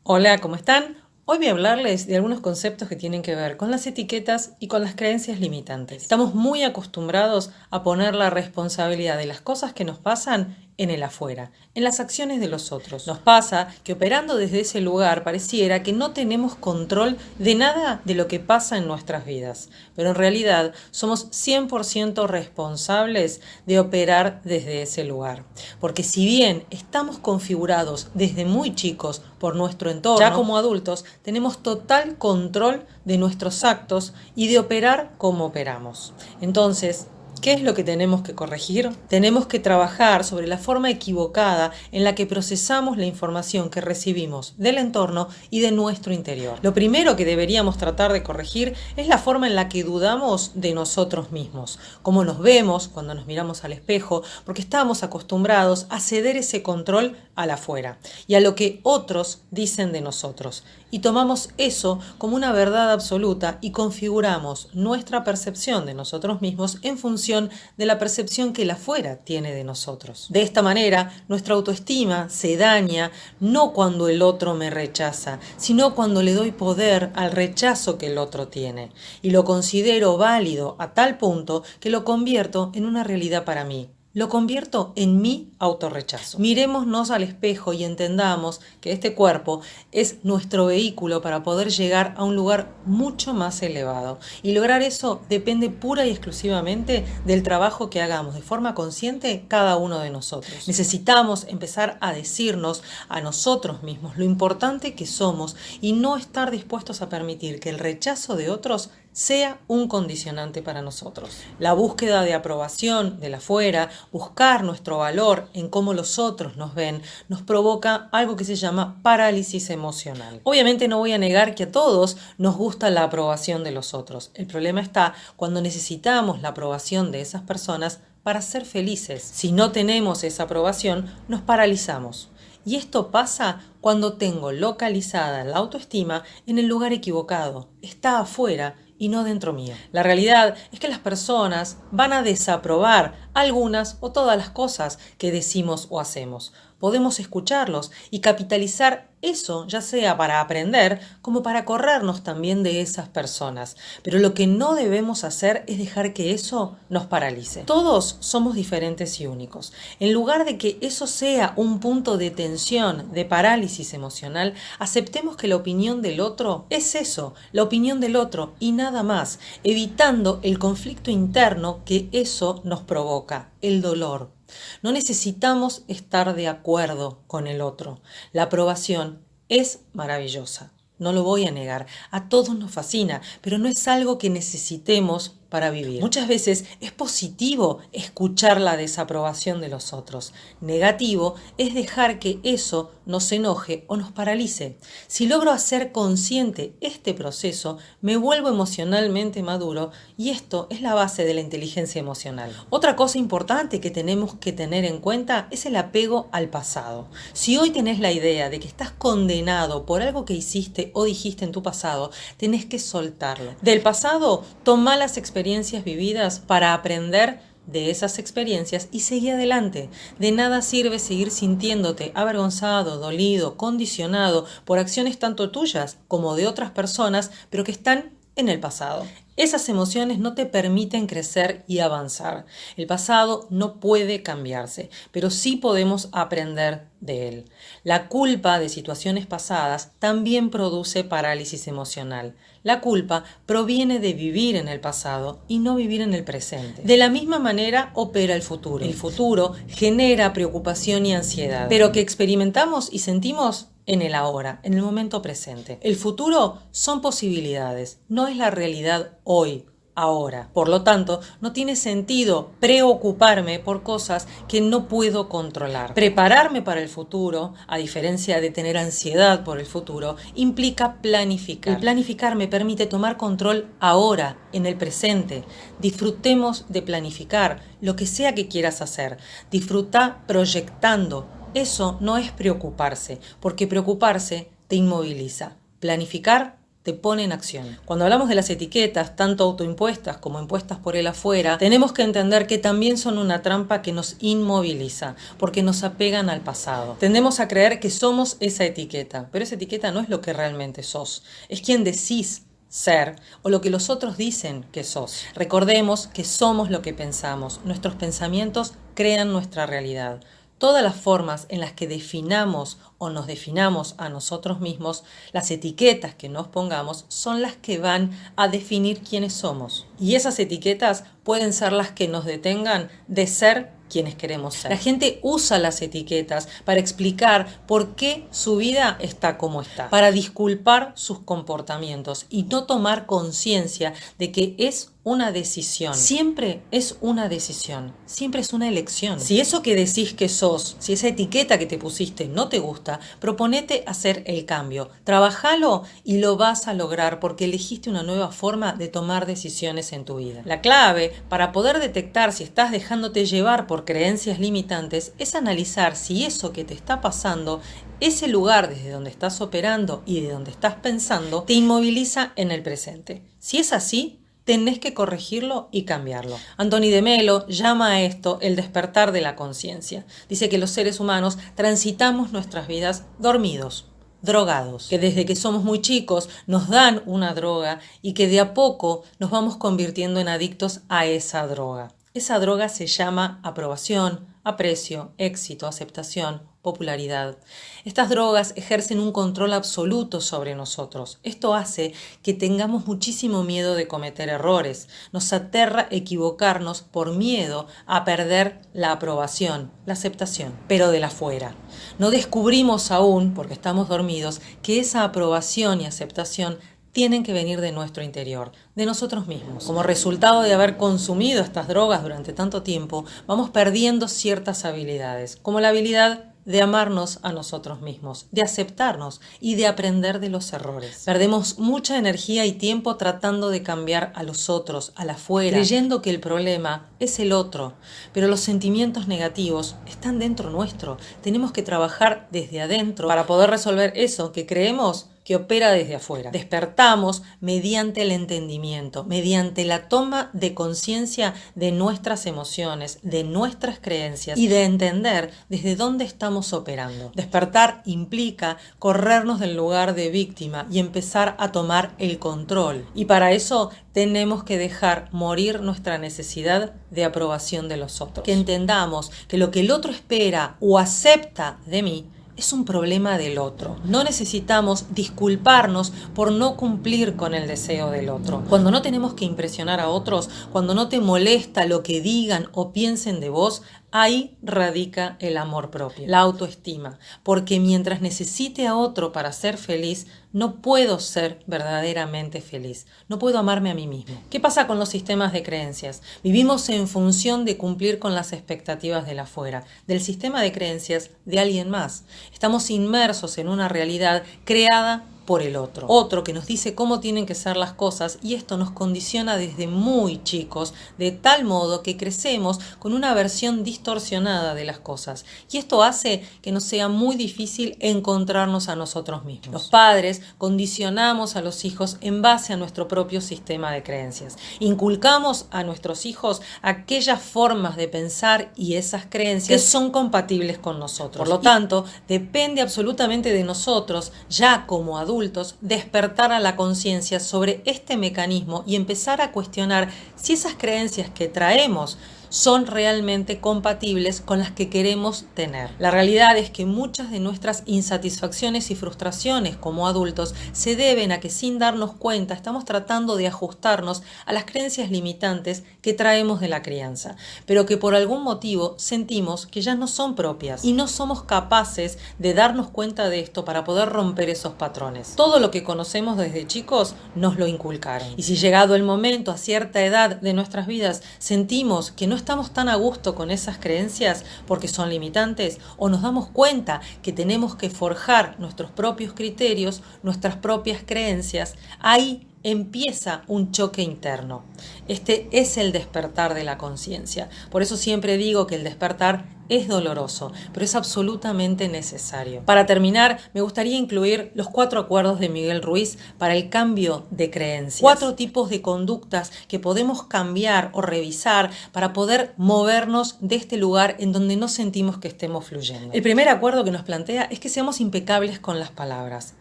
Hola, ¿cómo están? Hoy voy a hablarles de algunos conceptos que tienen que ver con las etiquetas y con las creencias limitantes. Estamos muy acostumbrados a poner la responsabilidad de las cosas que nos pasan en el afuera, en las acciones de los otros. Nos pasa que operando desde ese lugar pareciera que no tenemos control de nada de lo que pasa en nuestras vidas, pero en realidad somos 100% responsables de operar desde ese lugar. Porque si bien estamos configurados desde muy chicos por nuestro entorno, ya como adultos tenemos total control de nuestros actos y de operar como operamos. Entonces, ¿qué es lo que tenemos que corregir? Tenemos que trabajar sobre la forma equivocada en la que procesamos la información que recibimos del entorno y de nuestro interior. Lo primero que deberíamos tratar de corregir es la forma en la que dudamos de nosotros mismos, cómo nos vemos cuando nos miramos al espejo, porque estamos acostumbrados a ceder ese control al afuera y a lo que otros dicen de nosotros. Y tomamos eso como una verdad absoluta y configuramos nuestra percepción de nosotros mismos en función de la percepción que el afuera tiene de nosotros. De esta manera, nuestra autoestima se daña no cuando el otro me rechaza, sino cuando le doy poder al rechazo que el otro tiene. Y lo considero válido a tal punto que lo convierto en una realidad para mí. Lo convierto en mi autorrechazo. Mirémonos al espejo y entendamos que este cuerpo es nuestro vehículo para poder llegar a un lugar mucho más elevado. Y lograr eso depende pura y exclusivamente del trabajo que hagamos de forma consciente cada uno de nosotros. Necesitamos empezar a decirnos a nosotros mismos lo importante que somos y no estar dispuestos a permitir que el rechazo de otros sea un condicionante para nosotros. La búsqueda de aprobación del afuera, buscar nuestro valor en cómo los otros nos ven, nos provoca algo que se llama parálisis emocional. Obviamente no voy a negar que a todos nos gusta la aprobación de los otros. El problema está cuando necesitamos la aprobación de esas personas para ser felices. Si no tenemos esa aprobación, nos paralizamos. Y esto pasa cuando tengo localizada la autoestima en el lugar equivocado. Está afuera y no dentro mío. La realidad es que las personas van a desaprobar algunas o todas las cosas que decimos o hacemos. Podemos escucharlos y capitalizar eso, ya sea para aprender como para corrernos también de esas personas. Pero lo que no debemos hacer es dejar que eso nos paralice. Todos somos diferentes y únicos. En lugar de que eso sea un punto de tensión, de parálisis emocional, aceptemos que la opinión del otro es eso, la opinión del otro y nada más, evitando el conflicto interno que eso nos provoca, el dolor. No necesitamos estar de acuerdo con el otro. La aprobación es maravillosa, no lo voy a negar. A todos nos fascina, pero no es algo que necesitemos para vivir. Muchas veces es positivo escuchar la desaprobación de los otros. Negativo es dejar que eso nos enoje o nos paralice. Si logro hacer consciente este proceso, me vuelvo emocionalmente maduro y esto es la base de la inteligencia emocional. Otra cosa importante que tenemos que tener en cuenta es el apego al pasado. Si hoy tenés la idea de que estás condenado por algo que hiciste o dijiste en tu pasado, tenés que soltarlo. Del pasado, toma las experiencias vividas para aprender de esas experiencias y seguir adelante. De nada sirve seguir sintiéndote avergonzado, dolido, condicionado por acciones tanto tuyas como de otras personas, pero que están en el pasado. Esas emociones no te permiten crecer y avanzar. El pasado no puede cambiarse, pero sí podemos aprender de él. La culpa de situaciones pasadas también produce parálisis emocional. La culpa proviene de vivir en el pasado y no vivir en el presente. De la misma manera opera el futuro. El futuro genera preocupación y ansiedad, pero que experimentamos y sentimos en el ahora, en el momento presente. El futuro son posibilidades, no es la realidad hoy, ahora. Por lo tanto, no tiene sentido preocuparme por cosas que no puedo controlar. Prepararme para el futuro, a diferencia de tener ansiedad por el futuro, implica planificar. El planificar me permite tomar control ahora, en el presente. Disfrutemos de planificar lo que sea que quieras hacer. Disfruta proyectando. Eso no es preocuparse, porque preocuparse te inmoviliza. Planificar te pone en acción. Cuando hablamos de las etiquetas, tanto autoimpuestas como impuestas por el afuera, tenemos que entender que también son una trampa que nos inmoviliza, porque nos apegan al pasado. Tendemos a creer que somos esa etiqueta, pero esa etiqueta no es lo que realmente sos, es quien decís ser o lo que los otros dicen que sos. Recordemos que somos lo que pensamos, nuestros pensamientos crean nuestra realidad. Todas las formas en las que definamos o nos definamos a nosotros mismos, las etiquetas que nos pongamos son las que van a definir quiénes somos. Y esas etiquetas pueden ser las que nos detengan de ser quienes queremos ser. La gente usa las etiquetas para explicar por qué su vida está como está, para disculpar sus comportamientos y no tomar conciencia de que es una decisión. Siempre es una decisión, siempre es una elección. Si eso que decís que sos, si esa etiqueta que te pusiste no te gusta, proponete hacer el cambio. Trabajalo y lo vas a lograr porque elegiste una nueva forma de tomar decisiones en tu vida. La clave para poder detectar si estás dejándote llevar por creencias limitantes es analizar si eso que te está pasando, ese lugar desde donde estás operando y de donde estás pensando, te inmoviliza en el presente. Si es así, tenés que corregirlo y cambiarlo. Anthony de Melo llama a esto el despertar de la conciencia. Dice que los seres humanos transitamos nuestras vidas dormidos, drogados, que desde que somos muy chicos nos dan una droga y que de a poco nos vamos convirtiendo en adictos a esa droga. Esa droga se llama aprobación, aprecio, éxito, aceptación, popularidad. Estas drogas ejercen un control absoluto sobre nosotros. Esto hace que tengamos muchísimo miedo de cometer errores. Nos aterra equivocarnos por miedo a perder la aprobación, la aceptación, pero de la afuera. No descubrimos aún, porque estamos dormidos, que esa aprobación y aceptación tienen que venir de nuestro interior, de nosotros mismos. Como resultado de haber consumido estas drogas durante tanto tiempo, vamos perdiendo ciertas habilidades, como la habilidad de amarnos a nosotros mismos, de aceptarnos y de aprender de los errores. Perdemos mucha energía y tiempo tratando de cambiar a los otros, al afuera, creyendo que el problema es el otro, pero los sentimientos negativos están dentro nuestro. Tenemos que trabajar desde adentro para poder resolver eso que creemos que opera desde afuera. Despertamos mediante el entendimiento, mediante la toma de conciencia de nuestras emociones, de nuestras creencias y de entender desde dónde estamos operando. Despertar implica corrernos del lugar de víctima y empezar a tomar el control. Y para eso tenemos que dejar morir nuestra necesidad de aprobación de los otros. Que entendamos que lo que el otro espera o acepta de mí es un problema del otro. No necesitamos disculparnos por no cumplir con el deseo del otro. Cuando no tenemos que impresionar a otros, cuando no te molesta lo que digan o piensen de vos, ahí radica el amor propio, la autoestima. Porque mientras necesite a otro para ser feliz, no puedo ser verdaderamente feliz. No puedo amarme a mí mismo. ¿Qué pasa con los sistemas de creencias? Vivimos en función de cumplir con las expectativas del afuera, del sistema de creencias de alguien más. Estamos inmersos en una realidad creada por el otro que nos dice cómo tienen que ser las cosas, y esto nos condiciona desde muy chicos, de tal modo que crecemos con una versión distorsionada de las cosas, y esto hace que nos sea muy difícil encontrarnos a nosotros mismos. Los padres condicionamos a los hijos en base a nuestro propio sistema de creencias. Inculcamos a nuestros hijos aquellas formas de pensar y esas creencias que son compatibles con nosotros. Por lo tanto, depende absolutamente de nosotros, ya como adultos, despertar a la conciencia sobre este mecanismo y empezar a cuestionar si esas creencias que traemos son realmente compatibles con las que queremos tener. La realidad es que muchas de nuestras insatisfacciones y frustraciones como adultos se deben a que, sin darnos cuenta, estamos tratando de ajustarnos a las creencias limitantes que traemos de la crianza, pero que por algún motivo sentimos que ya no son propias y no somos capaces de darnos cuenta de esto para poder romper esos patrones. Todo lo que conocemos desde chicos nos lo inculcaron. Y si llegado el momento, a cierta edad de nuestras vidas, sentimos que no estamos tan a gusto con esas creencias porque son limitantes, o nos damos cuenta que tenemos que forjar nuestros propios criterios, nuestras propias creencias, ahí empieza un choque interno. Este es el despertar de la conciencia. Por eso siempre digo que el despertar es doloroso, pero es absolutamente necesario. Para terminar, me gustaría incluir los 4 acuerdos de Miguel Ruiz para el cambio de creencias. 4 tipos de conductas que podemos cambiar o revisar para poder movernos de este lugar en donde no sentimos que estemos fluyendo. El primer acuerdo que nos plantea es que seamos impecables con las palabras.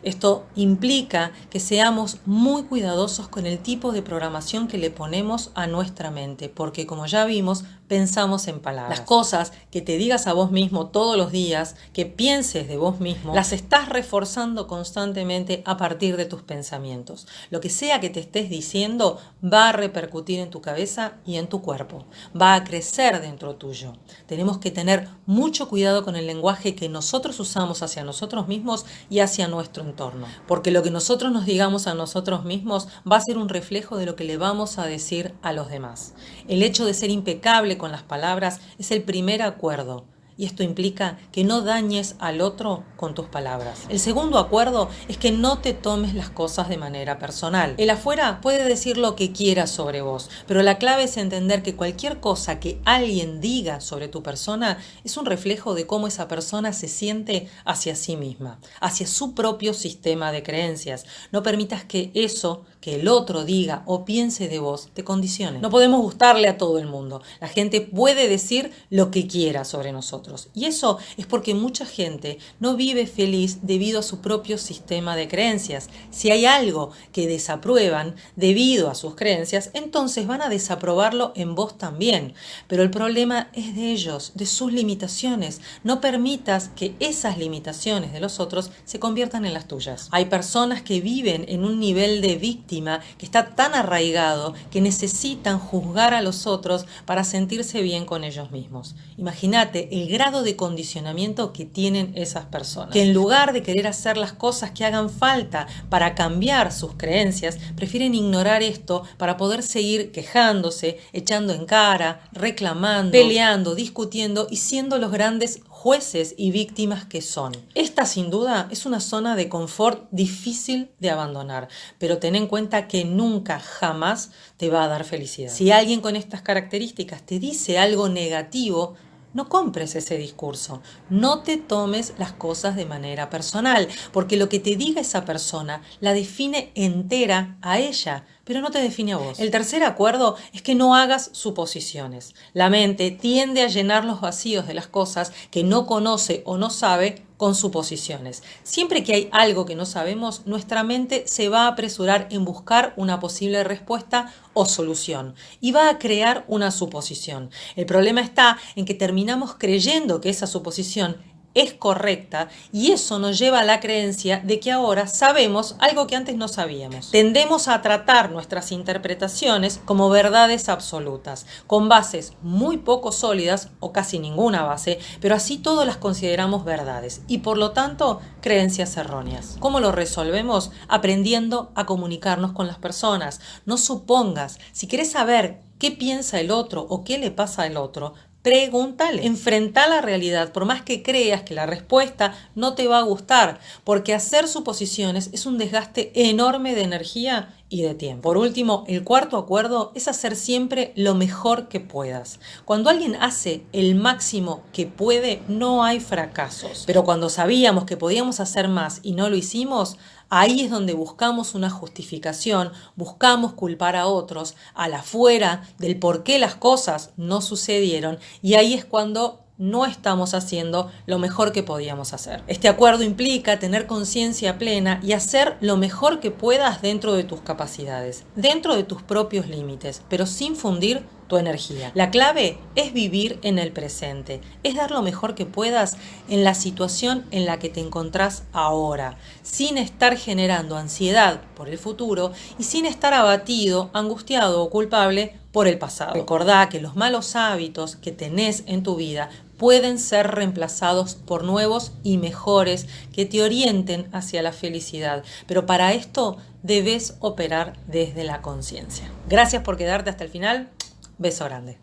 Esto implica que seamos muy cuidadosos con el tipo de programación que le ponemos a nuestra mente, porque como ya vimos, pensamos en palabras. Las cosas que te digas a vos mismo todos los días, que pienses de vos mismo, las estás reforzando constantemente a partir de tus pensamientos. Lo que sea que te estés diciendo va a repercutir en tu cabeza y en tu cuerpo. Va a crecer dentro tuyo. Tenemos que tener mucho cuidado con el lenguaje que nosotros usamos hacia nosotros mismos y hacia nuestro entorno. Porque lo que nosotros nos digamos a nosotros mismos va a ser un reflejo de lo que le vamos a decir a los demás. El hecho de ser impecable con las palabras es el primer acuerdo. Y esto implica que no dañes al otro con tus palabras. El segundo acuerdo es que no te tomes las cosas de manera personal. El afuera puede decir lo que quiera sobre vos, pero la clave es entender que cualquier cosa que alguien diga sobre tu persona es un reflejo de cómo esa persona se siente hacia sí misma, hacia su propio sistema de creencias. No permitas que eso que el otro diga o piense de vos te condicione. No podemos gustarle a todo el mundo. La gente puede decir lo que quiera sobre nosotros. Y eso es porque mucha gente no vive feliz debido a su propio sistema de creencias. Si hay algo que desaprueban debido a sus creencias, entonces van a desaprobarlo en vos también. Pero el problema es de ellos, de sus limitaciones. No permitas que esas limitaciones de los otros se conviertan en las tuyas. Hay personas que viven en un nivel de víctima que está tan arraigado que necesitan juzgar a los otros para sentirse bien con ellos mismos. Imagínate el grado de condicionamiento que tienen esas personas, que en lugar de querer hacer las cosas que hagan falta para cambiar sus creencias, prefieren ignorar esto para poder seguir quejándose, echando en cara, reclamando, peleando, discutiendo y siendo los grandes jueces y víctimas que son. Esta sin duda es una zona de confort difícil de abandonar, pero ten en cuenta que nunca, jamás te va a dar felicidad. Si alguien con estas características te dice algo negativo, no compres ese discurso, no te tomes las cosas de manera personal, porque lo que te diga esa persona la define entera a ella, pero no te define a vos. El tercer acuerdo es que no hagas suposiciones. La mente tiende a llenar los vacíos de las cosas que no conoce o no sabe con suposiciones. Siempre que hay algo que no sabemos, nuestra mente se va a apresurar en buscar una posible respuesta o solución y va a crear una suposición. El problema está en que terminamos creyendo que esa suposición es correcta y eso nos lleva a la creencia de que ahora sabemos algo que antes no sabíamos. Tendemos a tratar nuestras interpretaciones como verdades absolutas, con bases muy poco sólidas o casi ninguna base, pero así todos las consideramos verdades y por lo tanto creencias erróneas. ¿Cómo lo resolvemos? Aprendiendo a comunicarnos con las personas. No supongas, si querés saber qué piensa el otro o qué le pasa al otro, pregúntale, enfrenta la realidad, por más que creas que la respuesta no te va a gustar, porque hacer suposiciones es un desgaste enorme de energía y de tiempo. Por último, el cuarto acuerdo es hacer siempre lo mejor que puedas. Cuando alguien hace el máximo que puede, no hay fracasos. Pero cuando sabíamos que podíamos hacer más y no lo hicimos, ahí es donde buscamos una justificación, buscamos culpar a otros, al afuera del por qué las cosas no sucedieron, y ahí es cuando no estamos haciendo lo mejor que podíamos hacer. Este acuerdo implica tener conciencia plena y hacer lo mejor que puedas dentro de tus capacidades, dentro de tus propios límites, pero sin fundir tu energía. La clave es vivir en el presente, es dar lo mejor que puedas en la situación en la que te encontrás ahora, sin estar generando ansiedad por el futuro y sin estar abatido, angustiado o culpable por el pasado. Recordá que los malos hábitos que tenés en tu vida pueden ser reemplazados por nuevos y mejores que te orienten hacia la felicidad, pero para esto debes operar desde la conciencia. Gracias por quedarte hasta el final. Beso grande.